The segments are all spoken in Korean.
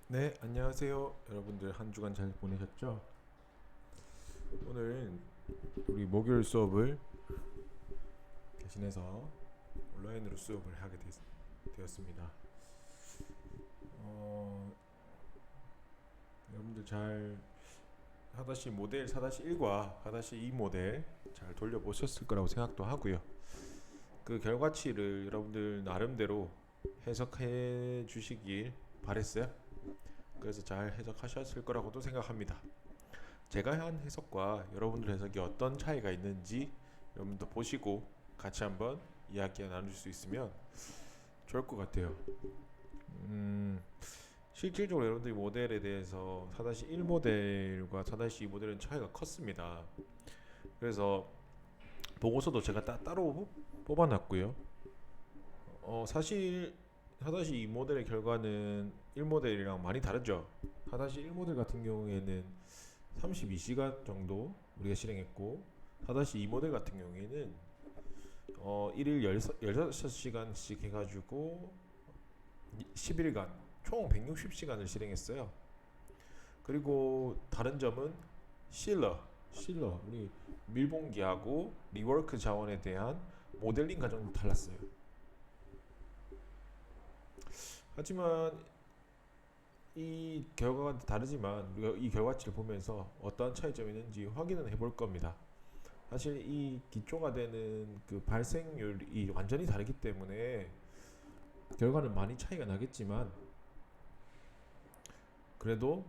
네, 안녕하세요. 여러분들 한 주간 잘 보내셨죠? 오늘 우리 목요일 수업을 대신해서 온라인으로 수업을 하게 되었습니다. 어, 여러분들 잘 4-1 모델 4-1과 4-2 모델 잘 돌려보셨을 거라고 생각도 하고요. 그 결과치를 여러분들 나름대로 해석해 주시길 바랬어요. 그래서 잘 해석하셨을 거라고도 생각합니다. 제가 한 해석과 여러분들 해석이 어떤 차이가 있는지 여러분도 보시고 같이 한번 이야기 나눌 수 있으면 좋을 것 같아요. 실질적으로 여러분들이 모델에 대해서 4-1 모델과 4-2 모델은 차이가 컸습니다. 그래서 보고서도 제가 따로 뽑아놨고요. 사실 4-2 모델의 결과는 1 모델이랑 많이 다르죠. 4-1 모델 같은 경우에는 32시간 정도 우리가 실행했고 4-2 모델 같은 경우에는 1일 16시간씩 해가지고 10일간 총 160시간을 실행했어요. 그리고 다른 점은 실러 우리 밀봉기하고 리워크 자원에 대한 모델링 과정도 달랐어요. 하지만 이 결과가 다르지만 우리가 이 결과치를 보면서 어떠한 차이점이 있는지 확인은 해볼 겁니다. 사실 이 기초가 되는 그 발생률이 완전히 다르기 때문에 결과는 많이 차이가 나겠지만 그래도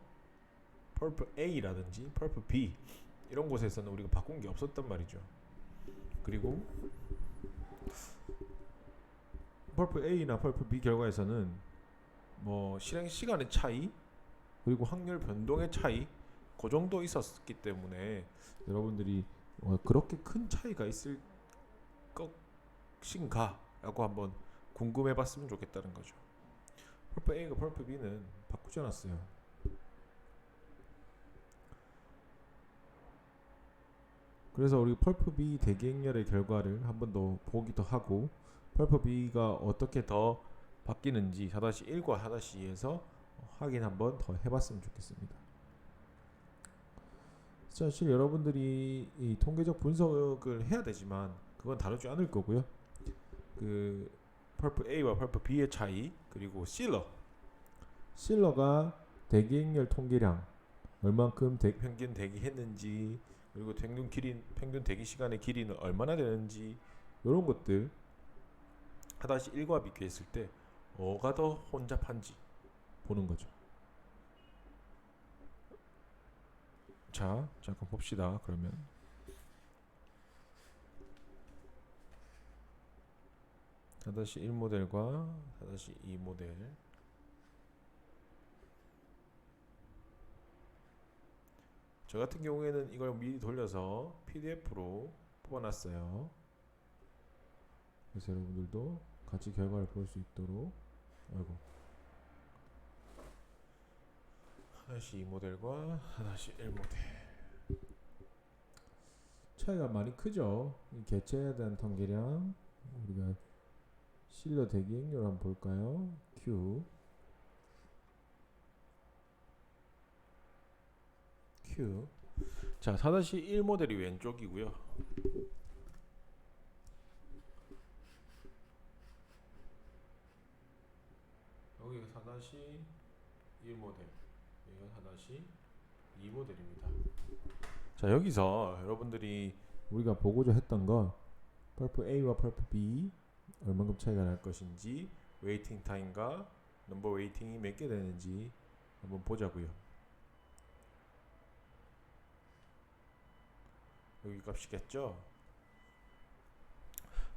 펄프 A라든지 펄프 B 이런 곳에서는 우리가 바꾼 게 없었단 말이죠. 그리고 펄프 A나 펄프 B 결과에서는 뭐 실행 시간의 차이 그리고 확률 변동의 차이 그 정도 있었기 때문에 여러분들이 그렇게 큰 차이가 있을 것인가 라고 한번 궁금해 봤으면 좋겠다는 거죠. 펄프 A가 펄프 B는 바꾸지 않았어요. 그래서 우리 펄프 B 대기행렬의 결과를 한 번 더 보기도 하고 펄프 B가 어떻게 더 바뀌는지 4-1과 4-2에서 확인 한번 더 해봤으면 좋겠습니다. 사실 여러분들이 이 통계적 분석을 해야 되지만 그건 다루지 않을 거고요. 그 펄프 A와 펄프 B의 차이 그리고 실러가 대기행렬 통계량 얼만큼 평균 대기했는지 그리고 평균 대기 시간의 길이는 얼마나 되는지 이런 것들 4-1과 비교했을 때 뭐가 더 혼잡한지 보는 거죠. 자, 잠깐 봅시다. 그러면 4-1 모델과 4-2 모델 저 같은 경우에는 이걸 미리 돌려서 PDF로 뽑아놨어요. 그래서 여러분들도 같이 결과를 볼 수 있도록 아이고 4-2 모델과 4-1 모델 차이가 많이 크죠. 이 개체에 대한 통계량 우리가 실러 대기행렬 한번 볼까요? Q 자 4-1 모델이 왼쪽이고요. 여기가 4-1 모델 여기가 4-2 모델입니다. 자 여기서 여러분들이 우리가 보고자 했던 거 펄프 A와 펄프 B 얼만큼 차이가 날 것인지 웨이팅 타임과 넘버 웨이팅이 몇 개 되는지 한번 보자고요. 여기 값이겠죠.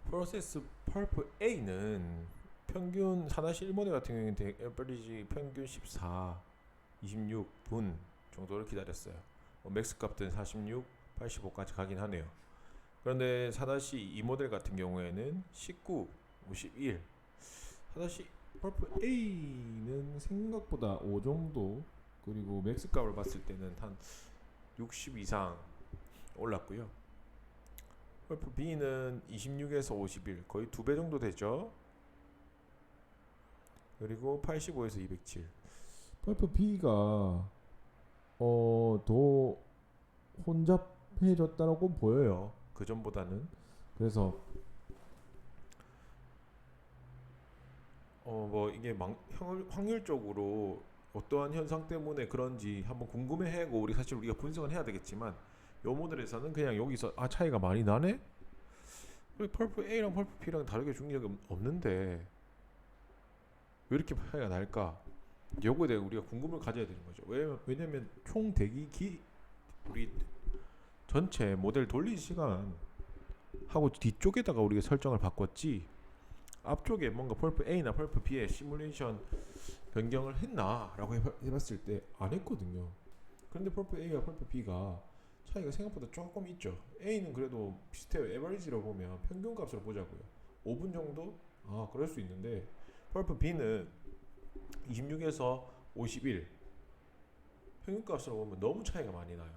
프로세스 펄프 A는 평균 4-1 모델 같은 경우에는 에버리지 평균 14, 26분 정도를 기다렸어요. 맥스 값은 46, 85까지 가긴 하네요. 그런데 4-2 모델 같은 경우에는 19, 51 4- 펄프 A는 생각보다 5 정도 그리고 맥스 값을 봤을 때는 한 60 이상 올랐고요. 펄프 B는 26에서 51 거의 2배 정도 되죠. 그리고 85에서 207 펄프 B가 더 혼잡해졌다라고 보여요. 그 전보다는. 그래서 뭐 이게 확률적으로 어떠한 현상 때문에 그런지 한번 궁금해하고 사실 우리가 분석은 해야 되겠지만 요 모델에서는 그냥 여기서 차이가 많이 나네? 펄프 A랑 펄프 B랑 다르게 중력이 없는데 왜 이렇게 차이가 날까? 요거에 대해 우리가 궁금을 가져야 되는 거죠. 왜냐면 총 대기 우리 전체 모델 돌린 시간 하고 뒤쪽에다가 우리가 설정을 바꿨지 앞쪽에 뭔가 펄프 A나 펄프 B의 시뮬레이션 변경을 했나라고 해봤을 때 안 했거든요. 그런데 펄프 A와 펄프 B가 차이가 생각보다 조금 있죠. A는 그래도 비슷해요. 에버리지로 보면 평균 값으로 보자고요. 5분 정도? 그럴 수 있는데 펄프 B는 26에서 51 평균 값으로 보면 너무 차이가 많이 나요.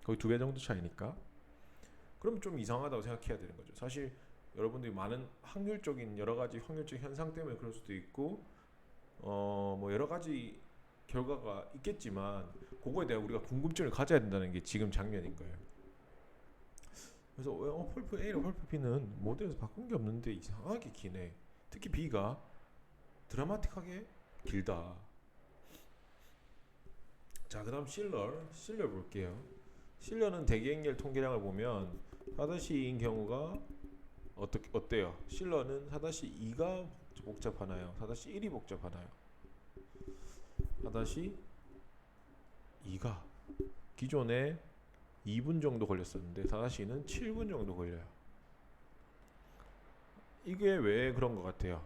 거의 2배 정도 차이니까. 그럼 좀 이상하다고 생각해야 되는 거죠. 사실 여러분들이 많은 확률적인 여러 가지 확률적 현상 때문에 그럴 수도 있고 뭐 여러 가지 결과가 있겠지만 그거에 대한 우리가 궁금증을 가져야 된다는 게 지금 장면인 거예요. 그래서 펄프 A랑 펄프 B는 모델에서 바꾼 게 없는데 이상하게 기네. 특히 B가 드라마틱하게 길다. 자, 그다음 실러 볼게요. 실러는 대기행렬 통계량을 보면 4-2인 경우가 어때요? 실러는 4-2가 복잡하나요? 4-1이 복잡하나요? 4-2가 기존에 2분 정도 걸렸었는데 4-2는 7분 정도 걸려요. 이게 왜 그런 것 같아요?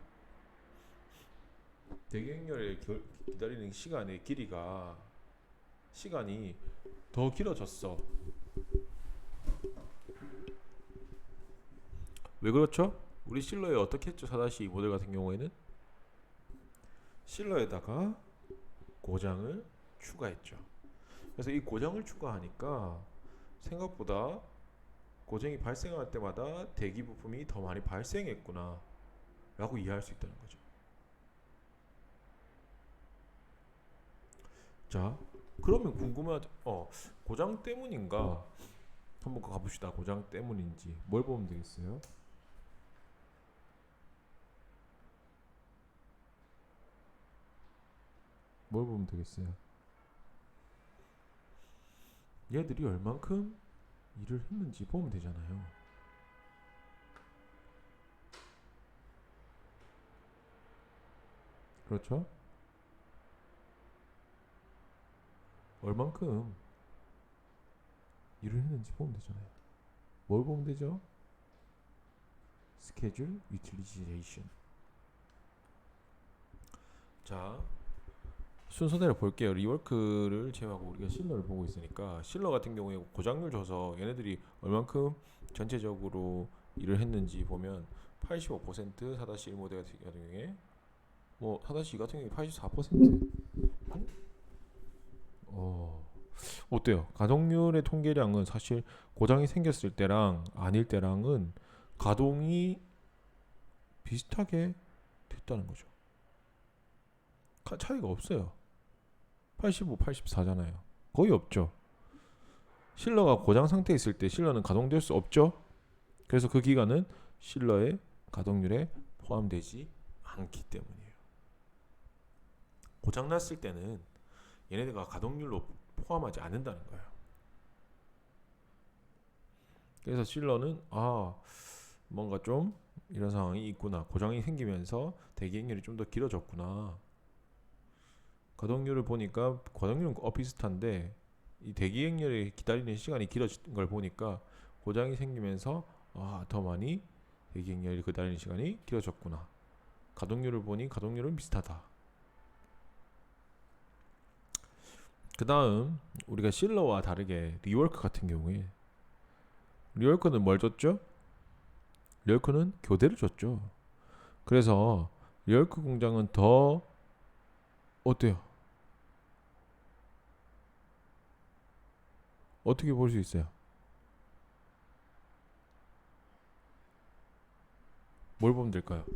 대기행렬에 기다리는 시간이 더 길어졌어. 왜 그렇죠? 우리 실러에 어떻게 했죠? 4-2 모델 같은 경우에는 실러에다가 고장을 추가했죠. 그래서 이 고장을 추가하니까 생각보다 고장이 발생할 때마다 대기 부품이 더 많이 발생했구나 라고 이해할 수 있다는 거죠. 자, 그러면 궁금하죠. 고장 때문인가? 한번 가봅시다. 고장 때문인지 뭘 보면 되겠어요? 뭘 보면 되겠어요? 얘들이 얼만큼 일을 했는지 보면 되잖아요. 그렇죠? 얼만큼 일을 했는지 보면 되잖아요. 뭘 보면 되죠? 스케줄 유틸리제이션. 자, 순서대로 볼게요. 리워크를 제외하고 우리가 실러를 보고 있으니까 실러 같은 경우에 고장률 줘서 얘네들이 얼만큼 전체적으로 일을 했는지 보면 85% 4-1 모델 같은 경우에 뭐 4-2 같은 경우에 84%. 어때요? 가동률의 통계량은 사실 고장이 생겼을 때랑 아닐 때랑은 가동이 비슷하게 됐다는 거죠. 차이가 없어요. 85, 84잖아요. 거의 없죠. 실러가 고장 상태에 있을 때 실러는 가동될 수 없죠. 그래서 그 기간은 실러의 가동률에 포함되지 않기 때문이에요. 고장 났을 때는 얘네들과 가동률로 포함하지 않는다는 거예요. 그래서 실러는 뭔가 좀 이런 상황이 있구나. 고장이 생기면서 대기행렬이 좀 더 길어졌구나. 가동률을 보니까 가동률은 비슷한데 이 대기행렬에 기다리는 시간이 길어진 걸 보니까 고장이 생기면서 더 많이 대기행렬이 기다리는 시간이 길어졌구나. 가동률을 보니 가동률은 비슷하다. 그 다음 우리가 실러와 다르게 리워크 같은 경우에 리워크는 뭘 줬죠? 리워크는 교대를 줬죠. 그래서 리워크 공장은 더 어때요? 어떻게 볼 수 있어요? 뭘 보면 될까요?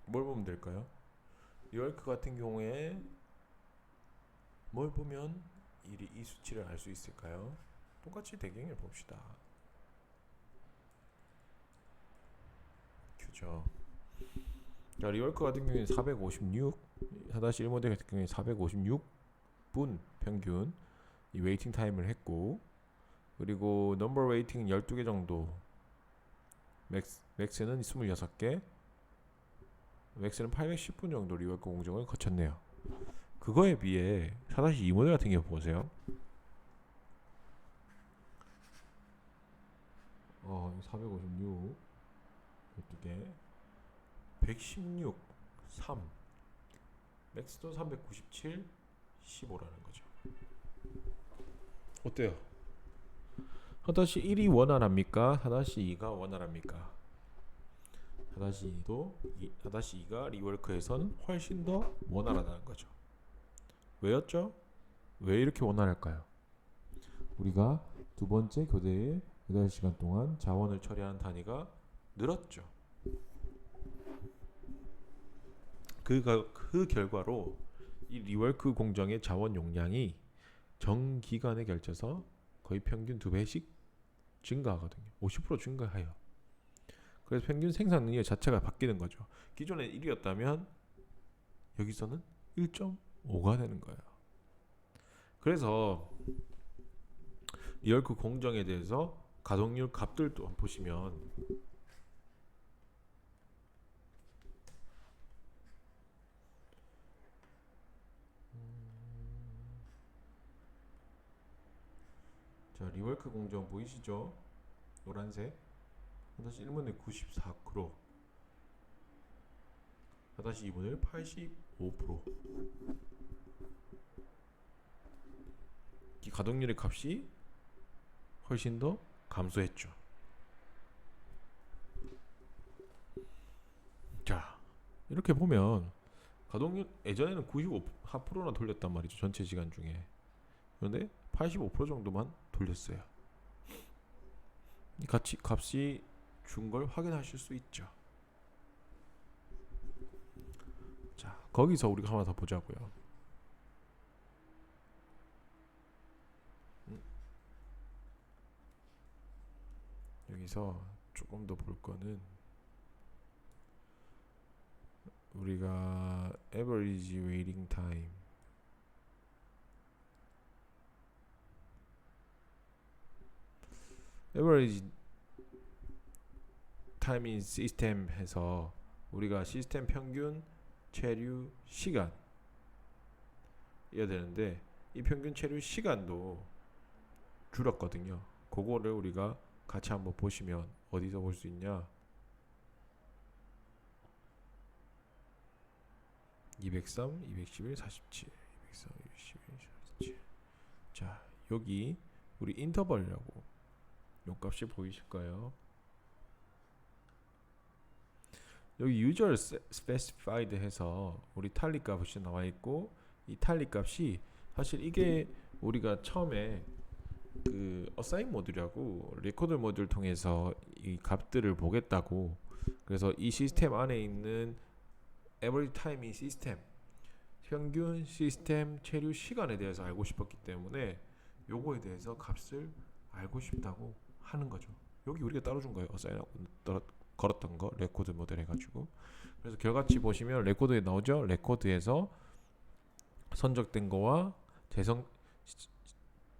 뭘 보면 될까요? 리월크 같은 경우에 뭘 보면 이 수치를 알 수 있을까요? 똑같이 대경을 봅시다. 큐죠. 자, 리월크 같은 경우에는 456, 4-1 모델 같은 경우에 456분 평균 이 웨이팅 타임을 했고, 그리고 넘버 웨이팅은 12개 정도, 맥스는 26개, 맥스는 810분 정도 리월크 공정을 거쳤네요. 그거에 비해 4-2 모델 같은 경우 보세요. 456 12개 116 3 맥스도 397 15라는 거죠. 어때요? 4-1이 원활합니까? 4-2가 원활합니까? 4-2가 리월크에선 훨씬 더 원활하다는 거죠. 왜였죠? 왜 이렇게 원활할까요? 우리가 두 번째 교대에 8시간 동안 자원을 처리하는 단위가 늘었죠. 그 결과로 이 리월크 공정의 자원 용량이 정기간에 걸쳐서 거의 평균 2배씩 증가하거든요. 50% 증가해요. 그래서 평균 생산 능력 자체가 바뀌는 거죠. 기존에 1이었다면 여기서는 1.5가 되는 거예요. 그래서 리월크 공정에 대해서 가동률 값들도 보시면 자, 리월크 공정 보이시죠? 노란색 4-1문의 94%, 4-2문의 85%. 이 가동률의 값이 훨씬 더 감소했죠. 자, 이렇게 보면 가동률 예전에는 95%나 돌렸단 말이죠. 전체 시간 중에. 그런데 85% 정도만 돌렸어요. 이 값이 준 걸 확인하실 수 있죠. 자, 거기서 우리가 하나 더 보자고요. 여기서 조금 더 볼 거는 우리가 average waiting time, average time in system 해서 우리가 시스템 평균 체류 시간 이어야 되는데 이 평균 체류 시간도 줄었거든요. 그거를 우리가 같이 한번 보시면 어디서 볼 수 있냐? 203, 211, 47, 203, 211, 47. 자, 여기 우리 인터벌이라고 요 값이 보이실까요? 여기 user specified 해서 우리 탈리 값이 나와 있고, 이 탈리 값이 사실 이게 우리가 처음에 그 assign 모듈이라고 레코드 모듈 통해서 이 값들을 보겠다고, 그래서 이 시스템 안에 있는 average time in system, 평균 시스템 체류 시간에 대해서 알고 싶었기 때문에 요거에 대해서 값을 알고 싶다고 하는 거죠. 여기 우리가 따로 준 거예요. assign하고 걸었던 거 레코드 모델 해가지고. 그래서 결과치 보시면 레코드에 나오죠. 레코드에서 선적된 거와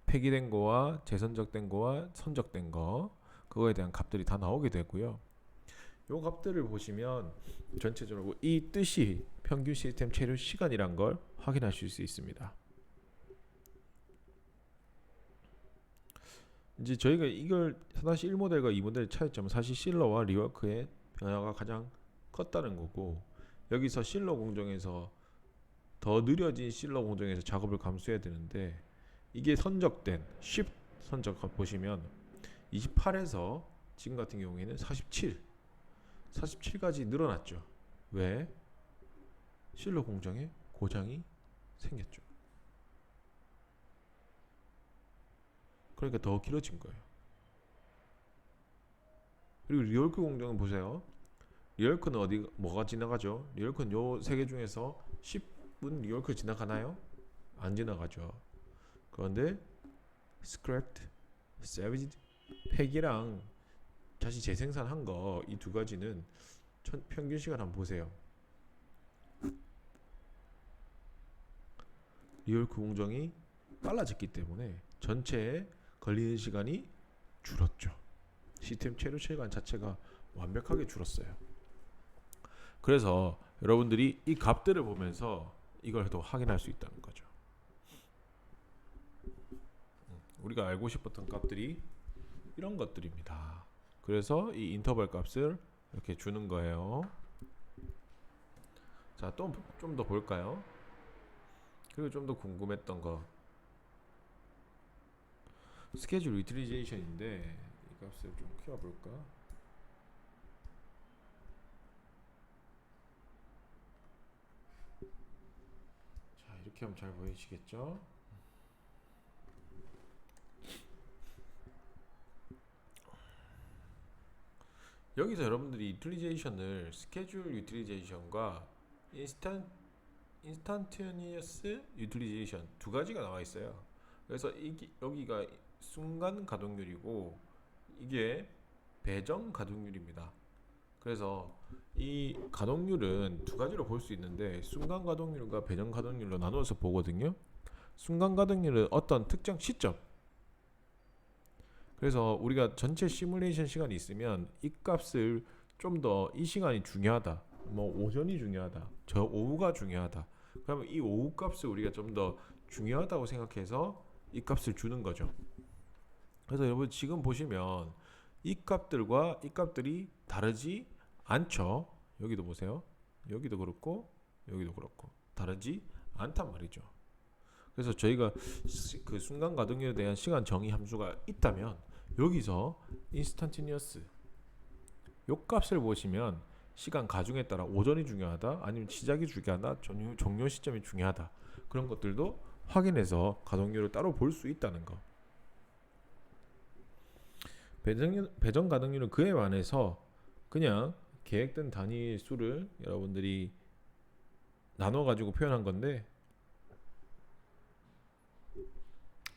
폐기된 거와 재선적된 거와 선적된 거, 그거에 대한 값들이 다 나오게 되고요. 요 값들을 보시면 전체적으로 이 뜻이 평균 시스템 체류 시간이란 걸 확인하실 수 있습니다. 이제 저희가 이걸 4-1 모델과 2 모델의 차이점은 사실 실러와 리워크의 변화가 가장 컸다는 거고, 여기서 실러 공정에서 더 느려진 실러 공정에서 작업을 감수해야 되는데, 이게 선적된 쉽 선적 보시면 28에서 지금 같은 경우에는 47까지 늘어났죠. 왜? 실러 공정에 고장이 생겼죠. 그러니까 더 길어진 거예요. 그리고 리월크 공정은 보세요. 리얼크는 어디 뭐가 지나가죠? 리얼크는 요 세 개 중에서 10분 리얼크 지나가나요? 안 지나가죠. 그런데 scrapped, salvaged, 폐기랑 다시 재생산한 거 이 두 가지는 평균 시간 한번 보세요. 리얼크 공정이 빨라졌기 때문에 전체에 걸리는 시간이 줄었죠. 시스템 체류 시간 자체가 완벽하게 줄었어요. 그래서 여러분들이 이 값들을 보면서 이걸 또 확인할 수 있다는 거죠. 우리가 알고 싶었던 값들이 이런 것들입니다. 그래서 이 인터벌 값을 이렇게 주는 거예요. 자, 또 좀 더 볼까요? 그리고 좀 더 궁금했던 거 스케줄 유틸리제이션인데 이 값을 좀 키워볼까? 자, 이렇게 하면 잘 보이시겠죠? 여기서 여러분들이 유틸리제이션을 스케줄 유틸리제이션과 인스탄테니어스 유틸리제이션 두 가지가 나와 있어요. 그래서 여기가 순간 가동률이고 이게 배정 가동률입니다. 그래서 이 가동률은 두 가지로 볼 수 있는데 순간 가동률과 배정 가동률로 나누어서 보거든요. 순간 가동률은 어떤 특정 시점, 그래서 우리가 전체 시뮬레이션 시간이 있으면 이 값을 좀 더 이 시간이 중요하다, 뭐 오전이 중요하다, 저 오후가 중요하다, 그러면 이 오후 값을 우리가 좀 더 중요하다고 생각해서 이 값을 주는 거죠. 그래서 여러분 지금 보시면 이 값들과 이 값들이 다르지 않죠. 여기도 보세요. 여기도 그렇고 여기도 그렇고 다르지 않단 말이죠. 그래서 저희가 그 순간 가동률에 대한 시간 정의 함수가 있다면 여기서 인스탄티니어스 요 값을 보시면 시간 가중에 따라 오전이 중요하다, 아니면 시작이 중요하다, 종료 시점이 중요하다, 그런 것들도 확인해서 가동률을 따로 볼 수 있다는 거. 배정 가동률은 그에 반해서 그냥 계획된 단위 수를 여러분들이 나눠 가지고 표현한 건데,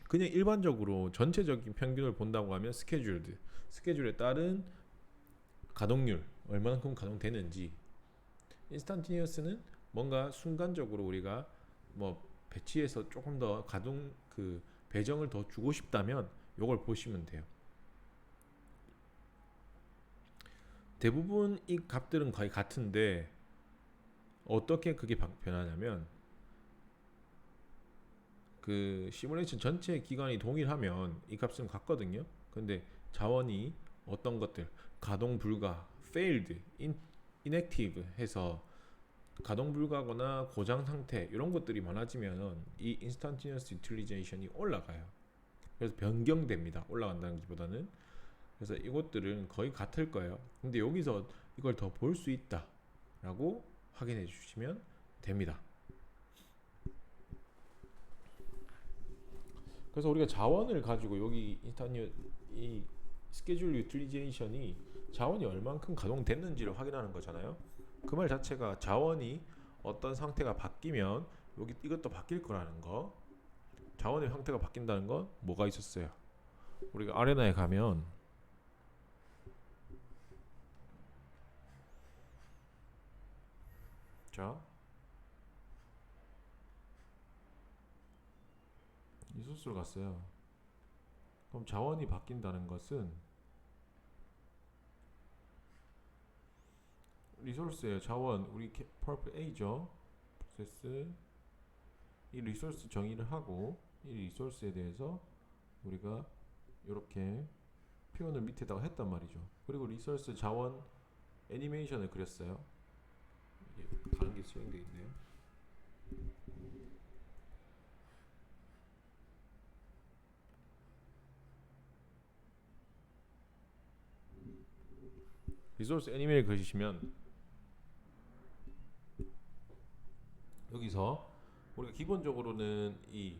그냥 일반적으로 전체적인 평균을 본다고 하면 스케줄에 따른 가동률 얼마만큼 가동되는지, 인스탄티니어스는 뭔가 순간적으로 우리가 뭐 배치해서 조금 더 가동 그 배정을 더 주고 싶다면 요걸 보시면 돼요. 대부분 이 값들은 거의 같은데 어떻게 그게 변하냐면, 그 시뮬레이션 전체 기간이 동일하면 이 값은 같거든요. 근데 자원이 어떤 것들 가동 불가, failed, inactive 해서 가동 불가거나 고장 상태 이런 것들이 많아지면 이 instantaneous utilization이 올라가요. 그래서 변경됩니다. 올라간다는 기보다는. 그래서 이것들은 거의 같을 거예요. 근데 여기서 이걸 더 볼 수 있다 라고 확인해 주시면 됩니다. 그래서 우리가 자원을 가지고 여기 이 스케줄 유틸리제이션이 자원이 얼만큼 가동됐는지를 확인하는 거잖아요. 그 말 자체가 자원이 어떤 상태가 바뀌면 여기 이것도 바뀔 거라는 거. 자원의 상태가 바뀐다는 건 뭐가 있었어요? 우리가 아레나에 가면 자 리소스로 갔어요. 그럼 자원이 바뀐다는 것은 리소스예요. 자원 우리 펄프 A죠. 프로세스 이 리소스 정의를 하고 이 리소스에 대해서 우리가 이렇게 표현을 밑에다가 했단 말이죠. 그리고 리소스 자원 애니메이션을 그렸어요. 이게 다른 게 수행되어 있네요. 리소스 애니메이션을 그리시면 여기서 우리가 기본적으로는 이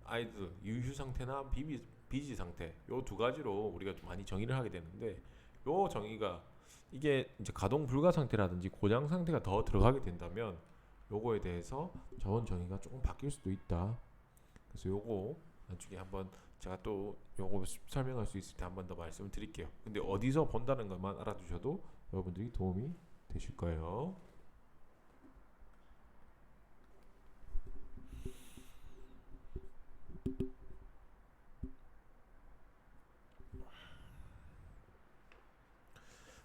아이들 유휴 상태나 비지 상태 요 두 가지로 우리가 좀 많이 정의를 하게 되는데, 요 정의가 이게 이제 가동 불가 상태라든지 고장 상태가 더 들어가게 된다면 요거에 대해서 자원 정의가 조금 바뀔 수도 있다. 그래서 요거 나중에 한번 제가 또 요거 설명할 수 있을 때 한 번 더 말씀을 드릴게요. 근데 어디서 본다는 것만 알아두셔도 여러분들이 도움이 되실 거예요.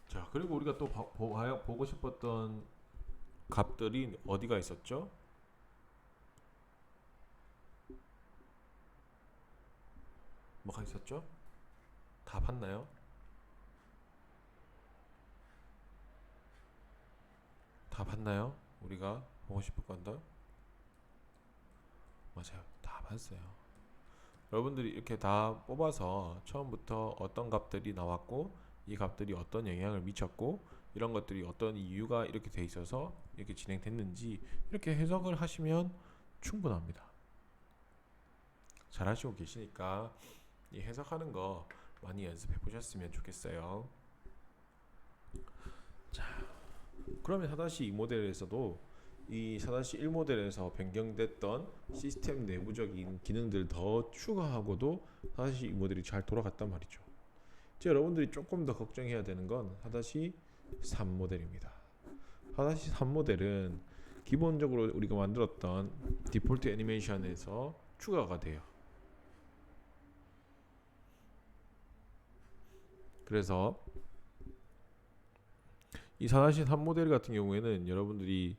자, 그리고 우리가 또 보고 싶었던 값들이 어디가 있었죠? 뭐가 있었죠? 다 봤나요? 다 봤나요? 우리가 보고 싶은 건다? 맞아요. 다 봤어요. 여러분들이 이렇게 다 뽑아서 처음부터 어떤 값들이 나왔고 이 값들이 어떤 영향을 미쳤고 이런 것들이 어떤 이유가 이렇게 돼 있어서 이렇게 진행됐는지 이렇게 해석을 하시면 충분합니다. 잘 하시고 계시니까 이 해석하는 거 많이 연습해 보셨으면 좋겠어요. 자, 그러면 4-2 모델에서도 이 4-1 모델에서 변경됐던 시스템 내부적인 기능들 더 추가하고도 4-2 모델이 잘 돌아갔단 말이죠. 이제 여러분들이 조금 더 걱정해야 되는 건 4-3 모델입니다. 4-3 모델은 기본적으로 우리가 만들었던 디폴트 애니메이션에서 추가가 돼요. 그래서 이 4-3 모델 같은 경우에는 여러분들이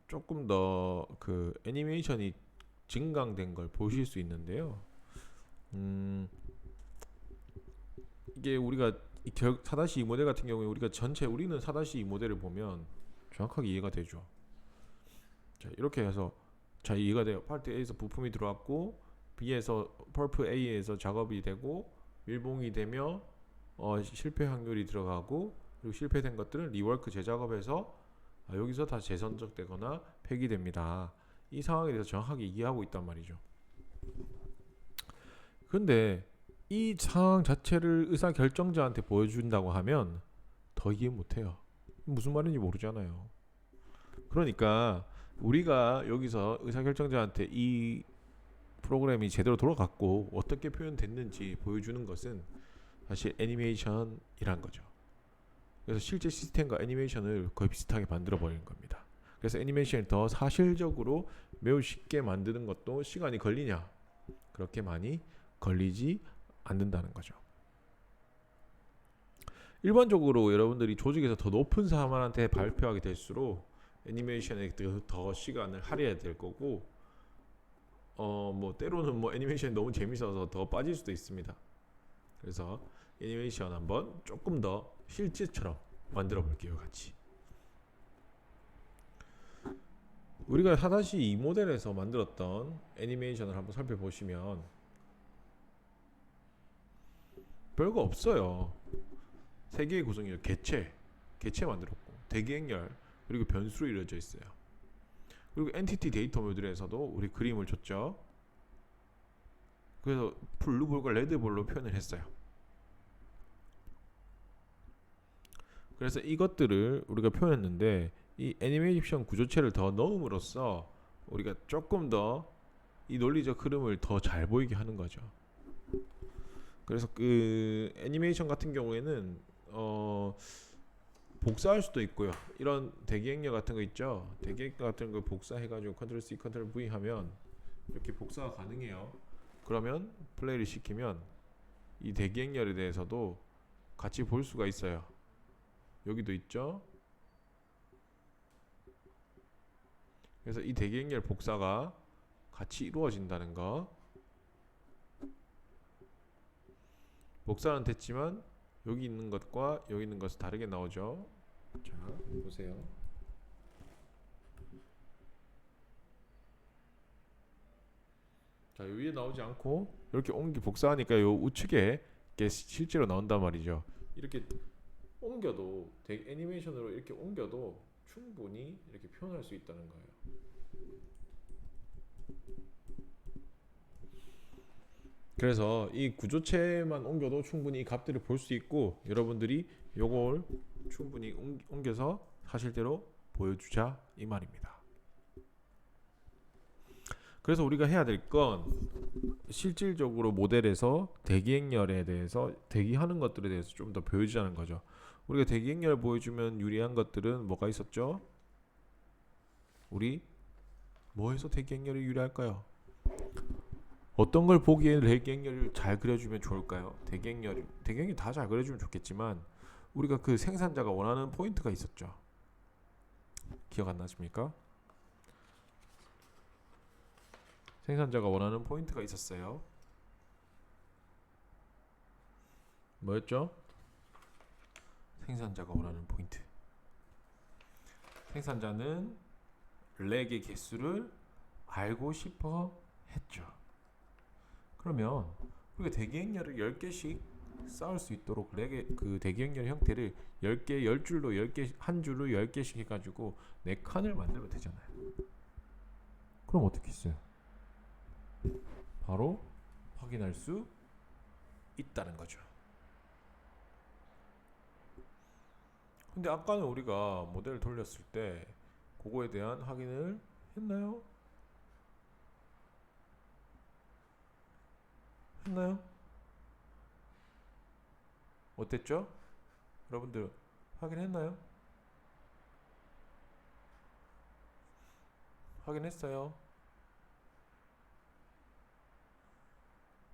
조금 더 그 애니메이션이 증강된 걸 보실 수 있는데요. 이게 우리가 4-2 모델 같은 경우에 우리가 우리는 4-2 모델을 보면 정확하게 이해가 되죠. 자, 이렇게 해서 자, 이해가 돼요. 파트 A에서 부품이 들어왔고 B에서 펄프 A에서 작업이 되고 밀봉이 되며 실패 확률이 들어가고 그리고 실패된 것들은 리워크 재작업해서 여기서 다 재선적되거나 폐기됩니다. 이 상황에 대해서 정확하게 이해하고 있단 말이죠. 근데 이 상황 자체를 의사결정자한테 보여준다고 하면 더 이해 못해요. 무슨 말인지 모르잖아요. 그러니까 우리가 여기서 의사결정자한테 이 프로그램이 제대로 돌아갔고 어떻게 표현됐는지 보여주는 것은 사실 애니메이션이란 거죠. 그래서 실제 시스템과 애니메이션을 거의 비슷하게 만들어 버리는 겁니다. 그래서 애니메이션을 더 사실적으로 매우 쉽게 만드는 것도 시간이 걸리냐? 그렇게 많이 걸리지 않는다는 거죠. 일반적으로 여러분들이 조직에서 더 높은 사람한테 발표하게 될수록 애니메이션에 더 시간을 할애해야 될 거고 뭐 때로는 뭐 애니메이션이 너무 재밌어서 더 빠질 수도 있습니다. 그래서 애니메이션 한번 조금 더 실제처럼 만들어 볼게요. 같이 우리가 4-2 모델에서 만들었던 애니메이션을 한번 살펴보시면 별거 없어요. 세 개의 구성이 개체 만들었고 대기행렬 그리고 변수로 이루어져 있어요. 그리고 엔티티 데이터 모듈에서도 우리 그림을 줬죠. 그래서 블루볼과 레드볼로 표현을 했어요. 그래서 이것들을 우리가 표현했는데 이 애니메이션 구조체를 더 넣음으로써 우리가 조금 더 이 논리적 흐름을 더 잘 보이게 하는 거죠. 그래서 그 애니메이션 같은 경우에는 복사할 수도 있고요. 이런 대기행렬 같은 거 있죠. 대기행렬 같은 거 복사해가지고 컨트롤 C, 컨트롤 V 하면 이렇게 복사가 가능해요. 그러면 플레이를 시키면 이 대기행렬에 대해서도 같이 볼 수가 있어요. 여기도 있죠. 그래서 이 대기행렬 복사가 같이 이루어진다는 거. 복사는 됐지만 여기 있는 것과 여기 있는 것은 다르게 나오죠. 자, 보세요. 자, 위에 나오지 않고 이렇게 복사하니까 요 우측에 이게 실제로 나온단 말이죠. 이렇게 옮겨도 애니메이션으로 이렇게 옮겨도 충분히 이렇게 표현할 수 있다는 거예요. 그래서 이 구조체만 옮겨도 충분히 이 값들을 볼 수 있고 여러분들이 요걸 충분히 옮겨서 사실대로 보여주자 이 말입니다. 그래서 우리가 해야 될 건 실질적으로 모델에서 대기행렬에 대해서 대기하는 것들에 대해서 좀 더 보여주자는 거죠. 우리가 대기행렬 보여주면 유리한 것들은 뭐가 있었죠? 우리 뭐해서 대기행렬이 유리할까요? 어떤 걸 보기에 대기행렬을 잘 그려주면 좋을까요? 대기행렬 다 잘 그려주면 좋겠지만 우리가 그 생산자가 원하는 포인트가 있었죠. 기억 안 나십니까? 생산자가 원하는 포인트가 있었어요. 뭐였죠? 생산자가 원하는 포인트. 생산자는 렉의 개수를 알고 싶어 했죠. 그러면 우리가 대기행렬을 10개씩 쌓을 수 있도록 렉의 그 대기행렬 형태를 10개, 10줄로 10개, 한 줄로 10개씩 해가지고 4칸을 만들면 되잖아요. 그럼 어떻게 했어요? 바로 확인할 수 있다는 거죠. 근데 아까는 우리가 모델을 돌렸을 때 그거에 대한 확인을 했나요? 했나요? 어땠죠? 여러분들 확인했나요? 확인했어요.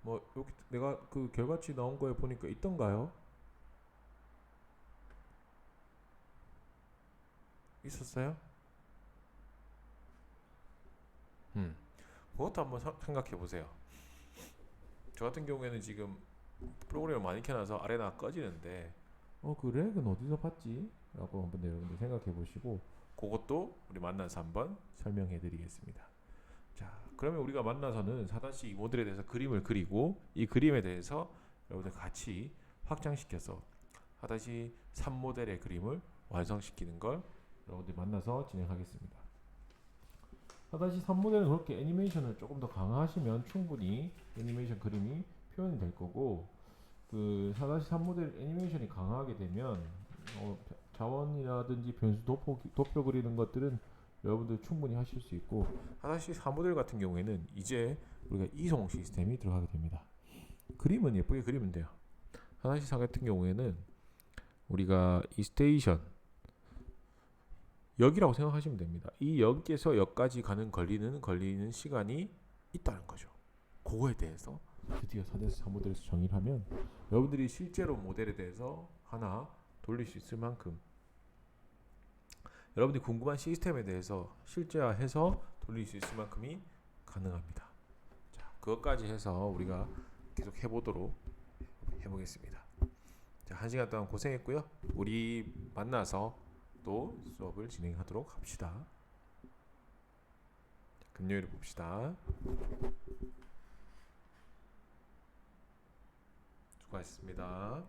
뭐 여기 내가 그 결과치 나온 거에 보니까 있던가요? 있었어요? 그것도 한번 생각해 보세요. 저 같은 경우에는 지금 프로그램을 많이 켜놔서 아레나 꺼지는데 그 렉은 어디서 봤지? 라고 한번 여러분들 생각해 보시고 그것도 우리 만나서 한번 설명해 드리겠습니다. 자, 그러면 우리가 만나서는 4-2 모델에 대해서 그림을 그리고 이 그림에 대해서 여러분들 같이 확장시켜서 4-3 모델의 그림을 완성시키는 걸 여러분들 만나서 진행하겠습니다. 4-3 모델은 그렇게 애니메이션을 조금 더 강화하시면 충분히 애니메이션 그림이 표현이 될 거고 그 4-3 모델 애니메이션이 강화하게 되면 자원이라든지 변수 도표 그리는 것들은 여러분들 충분히 하실 수 있고 4-4 모델 같은 경우에는 이제 우리가 이송 시스템이 들어가게 됩니다. 그림은 예쁘게 그리면 돼요. 4-4 같은 경우에는 우리가 이 스테이션 역이라고 생각하시면 됩니다. 이 역에서 역까지 걸리는 시간이 있다는 거죠. 그거에 대해서 드디어 4-4 모델에서 정의를 하면 여러분들이 실제로 모델에 대해서 하나 돌릴 수 있을 만큼 여러분들이 궁금한 시스템에 대해서 실제화해서 돌릴 수 있을 만큼이 가능합니다. 자, 그것까지 해서 우리가 계속 해보겠습니다. 자, 1시간 동안 고생했고요. 우리 만나서 또 수업을 진행하도록 합시다. 금요일에 봅시다. 수고하셨습니다.